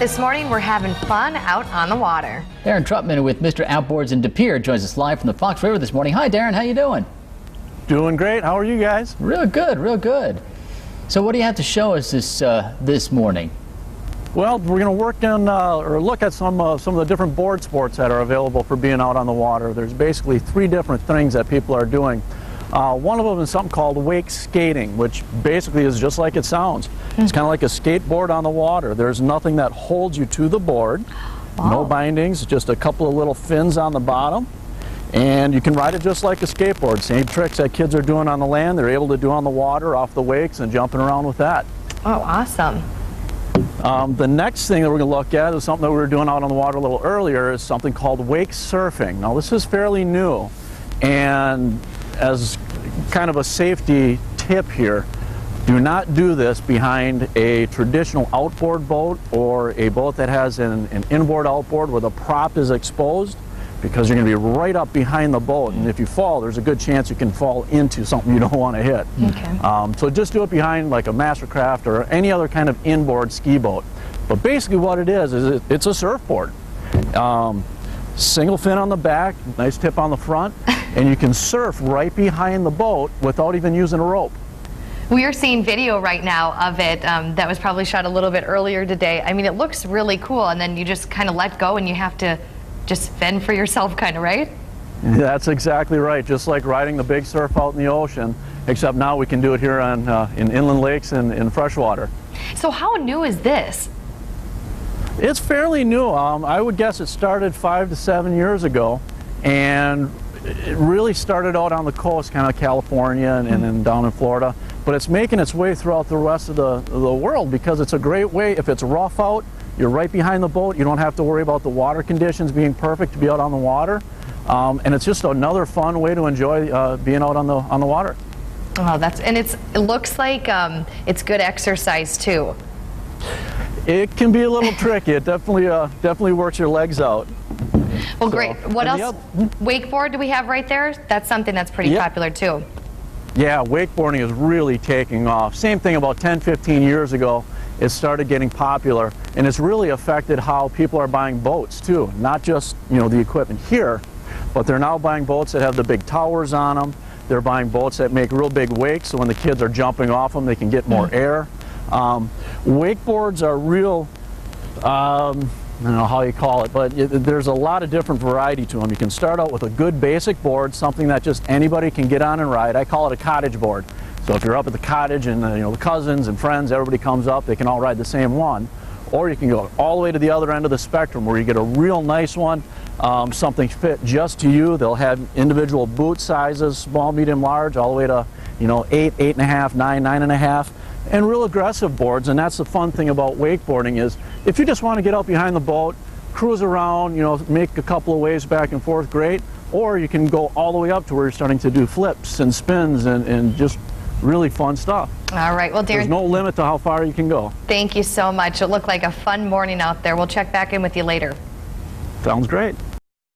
This morning, we're having fun out on the water. Darren Trutman with Mr. Outboards in De Pere joins us live from the Fox River this morning. Hi, Darren. How you doing? Doing great. How are you guys? Real good, real good. So what do you have to show us this morning? Well, we're going to work on or look at some of the different board sports that are available for being out on the water. There's basically three different things that people are doing. One of them is something called Wakeskating, which basically is just like it sounds. It's kind of like a skateboard on the water. There's nothing that holds you to the board. Wow. No bindings, just a couple of little fins on the bottom. And you can ride it just like a skateboard. Same tricks that kids are doing on the land, they're able to do on the water, off the wakes, and jumping around with that. Oh, awesome. The next thing that we're going to look at is something that we were doing out on the water a little earlier, is something called wake surfing. Now this is fairly new, and as kind of a safety tip here, do not do this behind a traditional outboard boat or a boat that has an inboard outboard where the prop is exposed, because you're going to be right up behind the boat, and if you fall, there's a good chance you can fall into something you don't want to hit. Okay. So just do it behind like a Mastercraft or any other kind of inboard ski boat. But basically what it is it's a surfboard. Single fin on the back, nice tip on the front, and you can surf right behind the boat without even using a rope. We are seeing video right now of it that was probably shot a little bit earlier today. I mean, it looks really cool, and then you just kind of let go and you have to just fend for yourself, kind of, right? That's exactly right, just like riding the big surf out in the ocean, except now we can do it here on in inland lakes and in freshwater. So how new is this? It's fairly new. I would guess it started 5 to 7 years ago, and it really started out on the coast, kind of California and then down in Florida. But it's making its way throughout the rest of the world, because it's a great way. If it's rough out, you're right behind the boat. You don't have to worry about the water conditions being perfect to be out on the water, and it's just another fun way to enjoy being out on the water. Oh, it looks like it's good exercise too. It can be a little tricky. It definitely works your legs out. Well, great. What else? Wakeboard do we have right there? That's something that's pretty popular too. Yeah, wakeboarding is really taking off. Same thing about 10, 15 years ago. It started getting popular, and it's really affected how people are buying boats too. Not just, the equipment here, but they're now buying boats that have the big towers on them. They're buying boats that make real big wakes, so when the kids are jumping off them, they can get more air. Wakeboards are real, I don't know how you call it, but there's a lot of different variety to them. You can start out with a good basic board, something that just anybody can get on and ride. I call it a cottage board. So if you're up at the cottage and the cousins and friends, everybody comes up, they can all ride the same one. Or you can go all the way to the other end of the spectrum where you get a real nice one, something fit just to you. They'll have individual boot sizes, small, medium, large, all the way to 8, 8.5, 9, 9.5. And real aggressive boards. And that's the fun thing about wakeboarding, is if you just want to get out behind the boat, cruise around, make a couple of waves back and forth, great. Or you can go all the way up to where you're starting to do flips and spins and just really fun stuff. All right, well, Darren, there's no limit to how far you can go. Thank you so much. It looked like a fun morning out there. We'll check back in with you later. Sounds great.